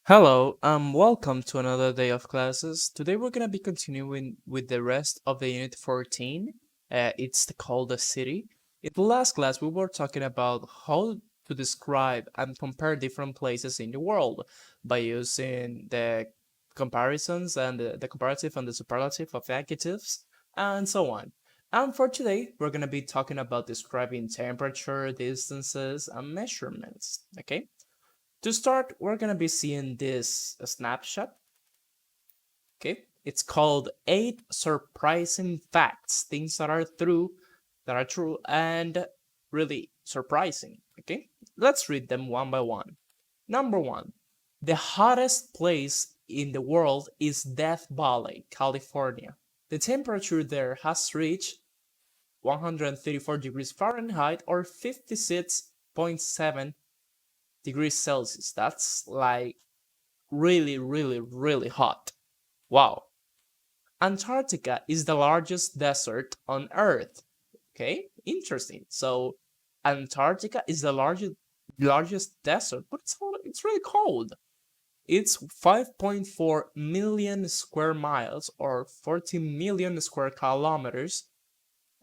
Hello, welcome to another day of classes. Today we're gonna be continuing with the rest of the Unit 14. It's called the city. In the last class, we were talking about how to describe and compare different places in the world by using the comparisons and the comparative and the superlative of adjectives and so on. And for today, we're gonna be talking about describing temperature, distances, and measurements. Okay? To start, we're gonna be seeing this snapshot. Okay, it's called 8 surprising facts, things that are true and really surprising. Okay, let's read them one by one. Number one, the hottest place in the world is Death Valley, California. The temperature there has reached 134 degrees Fahrenheit or 56.7 degrees Celsius. That's like really, really, really hot. Wow. Antarctica is the largest desert on Earth. Okay, interesting. So Antarctica is the largest desert, but it's really cold. It's 5.4 million square miles or 40 million square kilometers,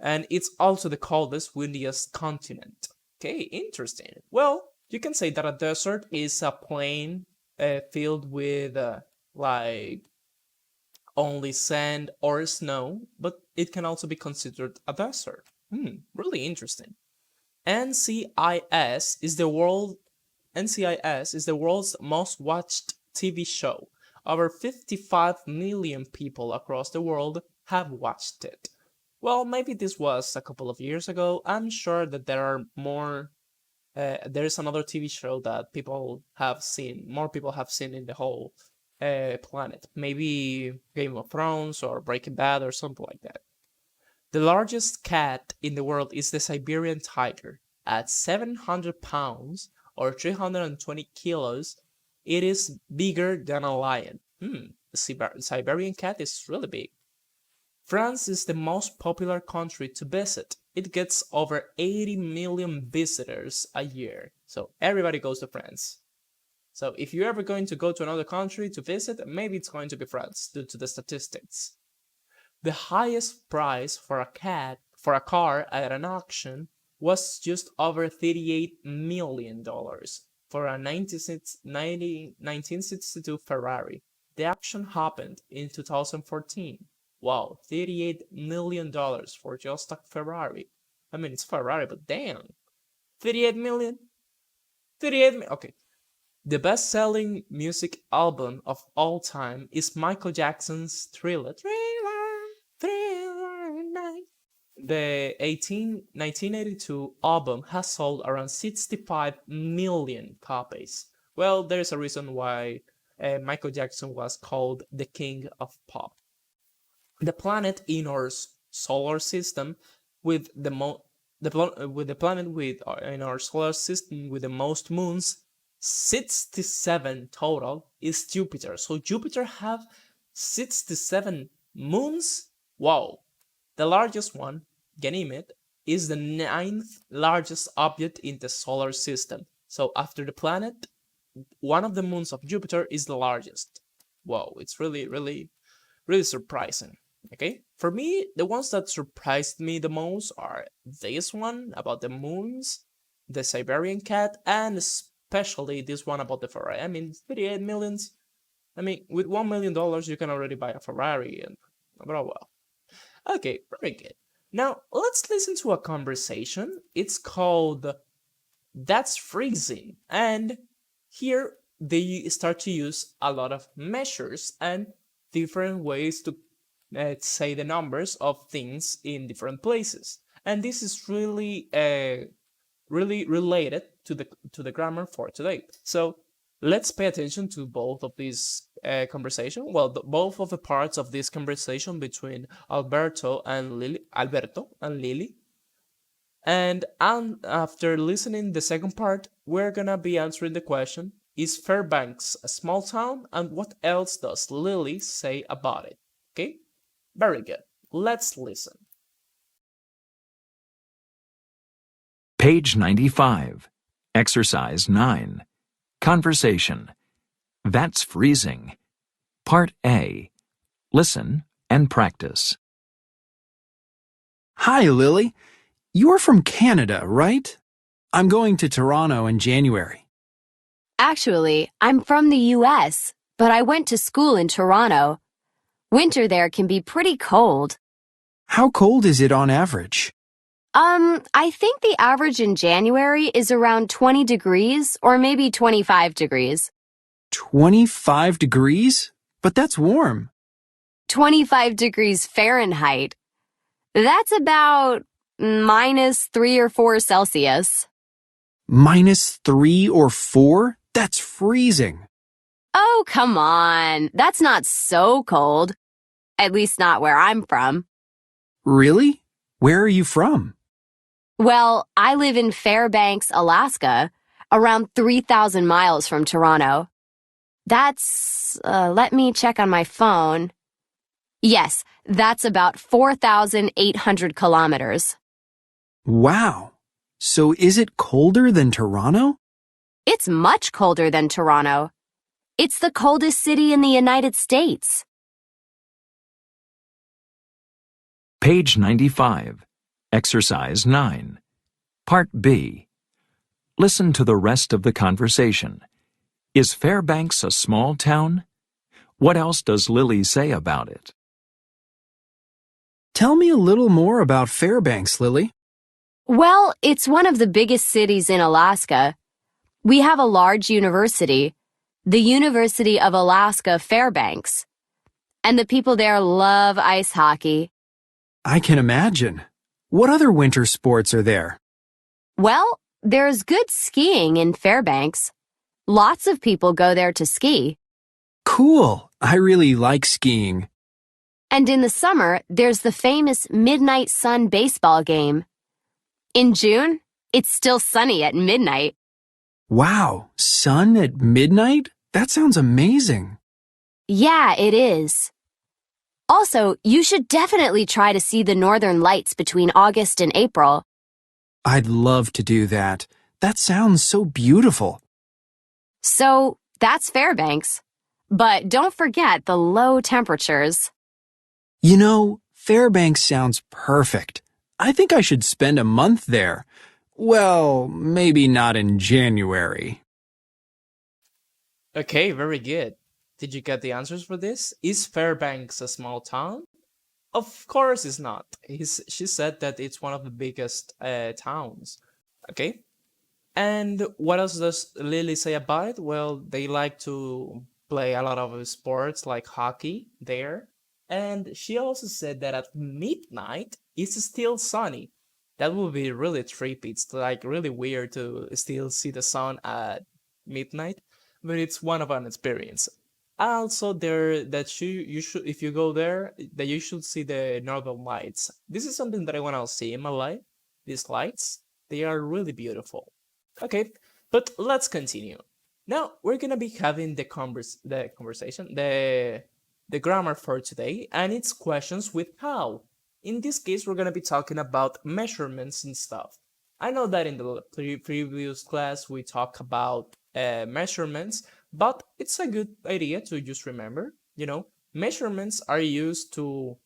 and it's also the coldest, windiest continent. Okay, interesting. Well, you can say that a desert is a plain filled with like only sand or snow, but it can also be considered a desert. Really interesting. NCIS is the world NCIS is the world's most watched TV show. Over 55 million people across the world have watched it. Well, maybe this was a couple of years ago. I'm sure that there are more. There is another TV show that more people have seen in the whole planet. Maybe Game of Thrones or Breaking Bad or something like that. The largest cat in the world is the Siberian tiger. At 700 pounds or 320 kilos, it is bigger than a lion. The Siberian cat is really big. France is the most popular country to visit. It gets over 80 million visitors a year. So everybody goes to France. So if you're ever going to go to another country to visit, maybe it's going to be France due to the statistics. The highest price for a car at an auction was just over $38 million for a 1962 Ferrari. The auction happened in 2014. Wow, $38 million for just a Ferrari. I mean, it's Ferrari, but damn. 38 million? 38 million. Okay. The best-selling music album of all time is Michael Jackson's Thriller. Thriller, Thriller Night. The 1982 album has sold around 65 million copies. Well, there's a reason why Michael Jackson was called the king of pop. The planet in our solar system with the planet in our solar system with the most moons, 67 total, is Jupiter. So Jupiter have 67 moons. Wow. The largest one, Ganymede, is the ninth largest object in the solar system. So after the planet, one of the moons of Jupiter is the largest. Wow, it's really, really, really surprising. Okay, for me, the ones that surprised me the most are this one about the moons, the Siberian cat, and especially this one about the Ferrari. I mean, 38 millions. I mean, with $1 million, you can already buy a Ferrari, and blah blah. Okay, very good. Now let's listen to a conversation. It's called "That's Freezing," and here they start to use a lot of measures and different ways to say the numbers of things in different places. And this is really related to the grammar for today. So let's pay attention to both of these conversation. Well, both of the parts of this conversation between Alberto and Lily. And after listening the second part, we're gonna be answering the question: is Fairbanks a small town, and what else does Lily say about it? Okay, very good. Let's listen. Page 95. Exercise 9. Conversation. That's freezing. Part A. Listen and practice. Hi, Lily. You're from Canada, right? I'm going to Toronto in January. Actually, I'm from the US, but I went to school in Toronto. Winter there can be pretty cold. How cold is it on average? I think the average in January is around 20 degrees or maybe 25 degrees. 25 degrees? But that's warm. 25 degrees Fahrenheit. That's about -3 or 4 Celsius. -3 or 4? That's freezing. Oh, come on. That's not so cold. At least not where I'm from. Really? Where are you from? Well, I live in Fairbanks, Alaska, around 3,000 miles from Toronto. That's, let me check on my phone. Yes, that's about 4,800 kilometers. Wow. So is it colder than Toronto? It's much colder than Toronto. It's the coldest city in the United States. Page 95. Exercise 9. Part B. Listen to the rest of the conversation. Is Fairbanks a small town? What else does Lily say about it? Tell me a little more about Fairbanks, Lily. Well, it's one of the biggest cities in Alaska. We have a large university, the University of Alaska Fairbanks. And the people there love ice hockey. I can imagine. What other winter sports are there? Well, there's good skiing in Fairbanks. Lots of people go there to ski. Cool. I really like skiing. And in the summer, there's the famous Midnight Sun baseball game. In June, it's still sunny at midnight. Wow, sun at midnight? That sounds amazing. Yeah, it is. Also, you should definitely try to see the northern lights between August and April. I'd love to do that. That sounds so beautiful. So, that's Fairbanks. But don't forget the low temperatures. You know, Fairbanks sounds perfect. I think I should spend a month there. Well, maybe not in January. Okay, very good. Did you get the answers for this? Is Fairbanks a small town? Of course it's not. She said that it's one of the biggest towns. Okay. And what else does Lily say about it? Well, they like to play a lot of sports like hockey there. And she also said that at midnight it's still sunny. That would be really trippy. It's like really weird to still see the sun at midnight, but it's one of an experience. Also, there that you should, if you go there, that you should see the northern lights. This is something that I want to see in my life. These lights, they are really beautiful. Okay, but let's continue. Now we're gonna be having the conversation, the grammar for today, and it's questions with how. In this case, we're gonna be talking about measurements and stuff. I know that in the previous class we talked about measurements, but it's a good idea to just remember. Measurements are used to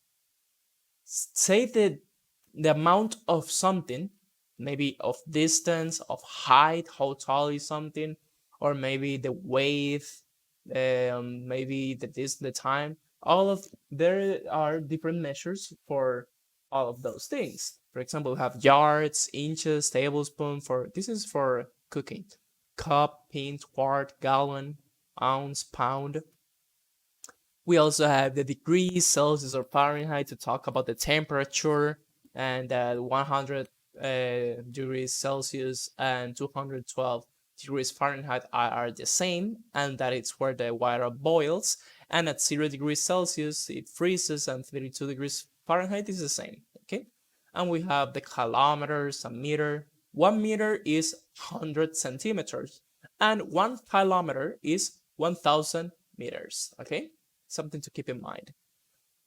say the amount of something, maybe of distance, of height, how tall is something, or maybe the weight, maybe the time. There are different measures for all of those things. For example, we have yards, inches, tablespoon. This is for cooking. Cup, pint, quart, gallon, ounce, pound. We also have the degrees, Celsius or Fahrenheit to talk about the temperature, and 100 degrees Celsius and 212 degrees Fahrenheit are the same, and that is where the water boils. And at 0 degrees Celsius it freezes, and 32 degrees Fahrenheit is the same. Okay, and we have the kilometers, a meter. 1 meter is 100 centimeters, and 1 kilometer is 1,000 meters. Okay, something to keep in mind.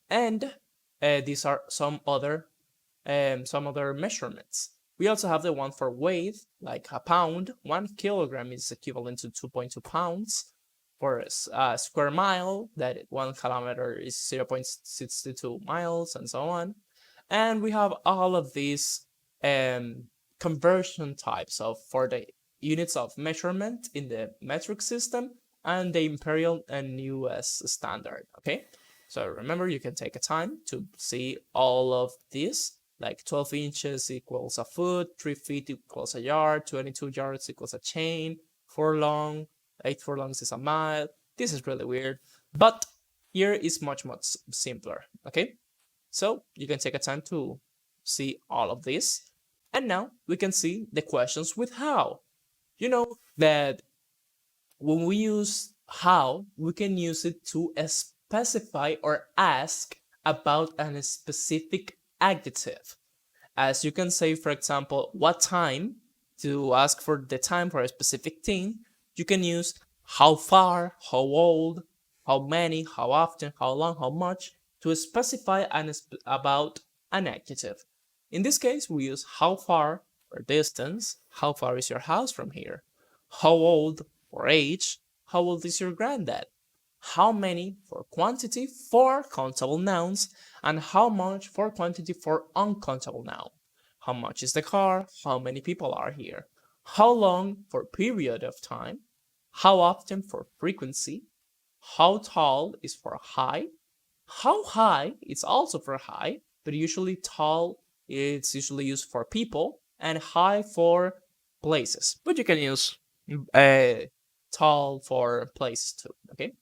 And these are some other measurements. We also have the one for weight, like a pound. 1 kilogram is equivalent to 2.2 pounds. for a square mile, that 1 kilometer is 0.62 miles, and so on. And we have all of these conversion types for the units of measurement in the metric system and the imperial and US standard. Okay, so remember, you can take a time to see all of these, like 12 inches equals a foot, 3 feet equals a yard, 22 yards equals a chain, 4 long, 8 furlongs is a mile. This is really weird, but here is much simpler. Okay, so you can take a time to see all of this, and now we can see the questions with how. You know that when we use how, we can use it to specify or ask about a specific adjective. As you can say, for example, what time, to ask for the time for a specific thing. You can use how far, how old, how many, how often, how long, how much, to specify about an adjective. In this case, we use how far for distance. How far is your house from here? How old for age. How old is your granddad? How many for quantity for countable nouns, and how much for quantity for uncountable noun. How much is the car? How many people are here? How long for period of time? How often for frequency? How tall is for high? How high is also for high, but usually tall it's usually used for people, and high for places. But you can use tall for places too. Okay.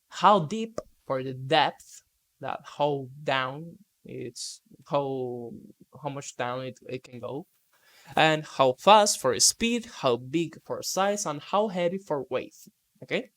How deep for the depth, that how down it's how much down it can go, and how fast for speed, how big for size, and how heavy for weight. Okay,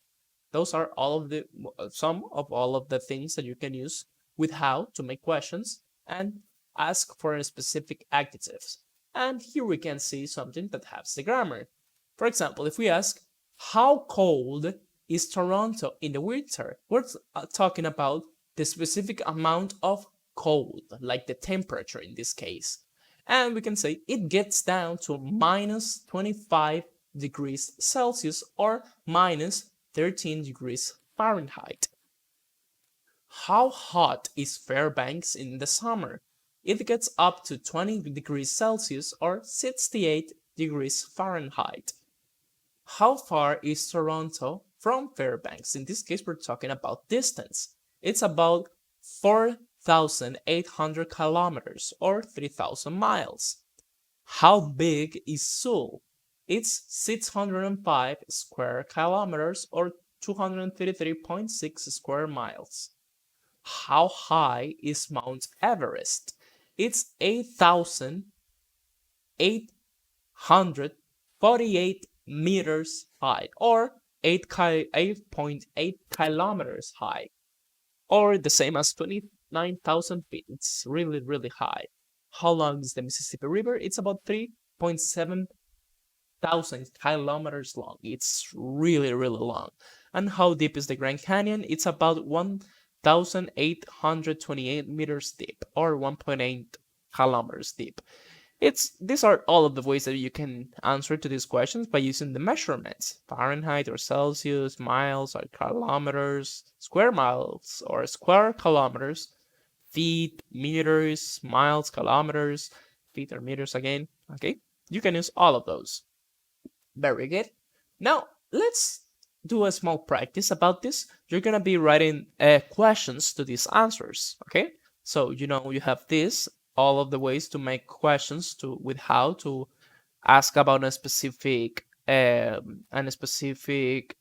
those are all of the some of all of the things that you can use with how to make questions and ask for specific adjectives. And here we can see something that has the grammar. For example, if we ask how cold is Toronto in the winter, we're talking about the specific amount of cold, like the temperature in this case. And we can say it gets down to minus 25 degrees Celsius or minus 13 degrees Fahrenheit. How hot is Fairbanks in the summer? It gets up to 20 degrees Celsius or 68 degrees Fahrenheit. How far is Toronto from Fairbanks? In this case, we're talking about distance. It's about 4,800 kilometers or 3,000 miles. How big is Seoul? It's 605 square kilometers or 233.6 square miles. How high is Mount Everest? It's 8,848 meters high or 8.8 kilometers high, or the same as 29,000 feet. It's really, really high. How long is the Mississippi River? It's about 3.7 thousand kilometers long. It's really, really long. And how deep is the Grand Canyon? It's about 1,828 meters deep or 1.8 kilometers deep. These are all of the ways that you can answer to these questions by using the measurements: Fahrenheit or Celsius, miles or kilometers, square miles or square kilometers, feet, meters, miles, kilometers, feet or meters again. Okay, you can use all of those. Very good. Now let's do a small practice about this. You're gonna be writing questions to these answers. Okay, so you have this, all of the ways to make questions with how to ask about a specific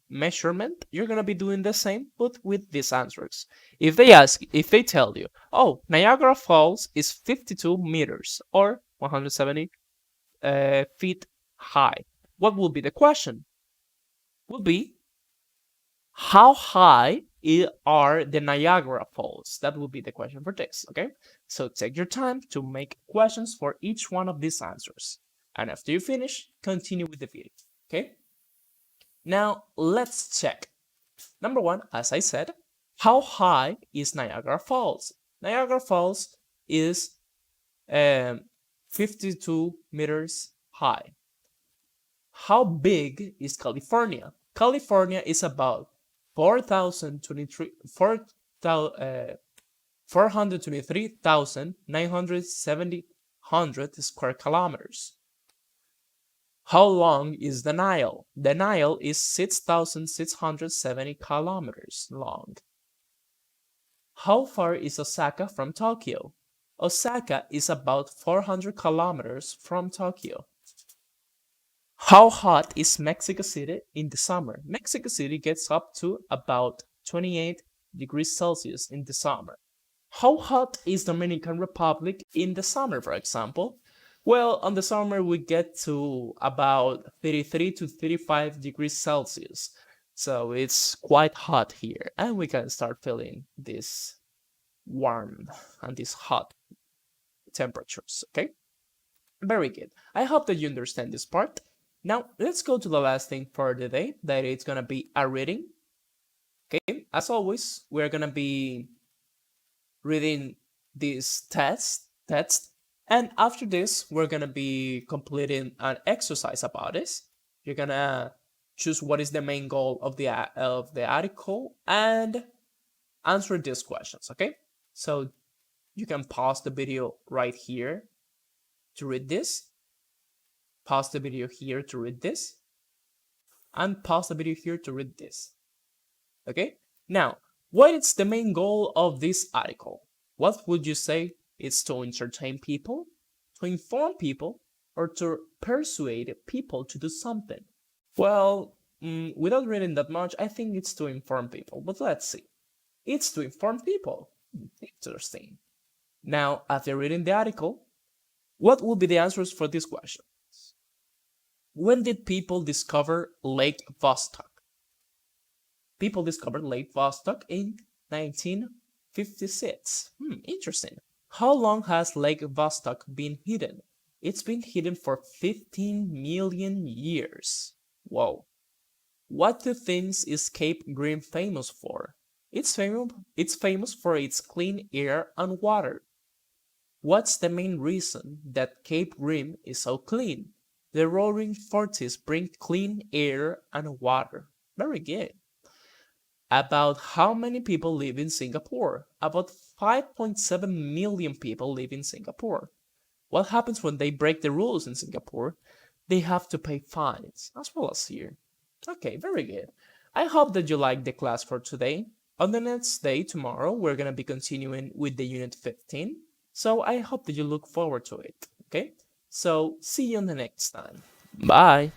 measurement. You're gonna be doing the same, but with these answers. If they tell you, oh, Niagara Falls is 52 meters or 170 feet high, what will be the question? Will be, how high are the Niagara Falls? That will be the question for this, okay? So take your time to make questions for each one of these answers. And after you finish, continue with the video, okay? Now, let's check. Number one, as I said, how high is Niagara Falls? Niagara Falls is 52 meters high. How big is California? California is about 423,970 square kilometers. How long is the Nile? The Nile is 6,670 kilometers long. How far is Osaka from Tokyo? Osaka is about 400 kilometers from Tokyo. How hot is Mexico City in the summer? Mexico City gets up to about 28 degrees Celsius in the summer. How hot is Dominican Republic in the summer, for example? Well, on the summer we get to about 33 to 35 degrees Celsius. So it's quite hot here, and we can start feeling this warm and these hot temperatures, okay? Very good. I hope that you understand this part. Now, let's go to the last thing for the day, that it's gonna be a reading. Okay, as always, we're gonna be reading this text, and after this, we're gonna be completing an exercise about this. You're gonna choose what is the main goal of the article and answer these questions, okay? So you can pause the video right here to read this, pause the video here to read this, and pause the video here to read this. Okay? Now, what is the main goal of this article? What would you say? It's to entertain people, to inform people, or to persuade people to do something? Well, without reading that much, I think it's to inform people, but let's see. It's to inform people. Interesting. Now, after reading the article, what will be the answers for these questions? When did people discover Lake Vostok? People discovered Lake Vostok in 1956. Interesting. How long has Lake Vostok been hidden? It's been hidden for 15 million years. Whoa. What two things is Cape Grim famous for? It's famous for its clean air and water. What's the main reason that Cape Grim is so clean? The roaring forties bring clean air and water. Very good. About how many people live in Singapore? About 5.7 million people live in Singapore. What happens when they break the rules in Singapore? They have to pay fines, as well as here. Okay, very good. I hope that you liked the class for today. On the next day, tomorrow, we're going to be continuing with the Unit 15. So I hope that you look forward to it, okay? So see you on the next time. Bye!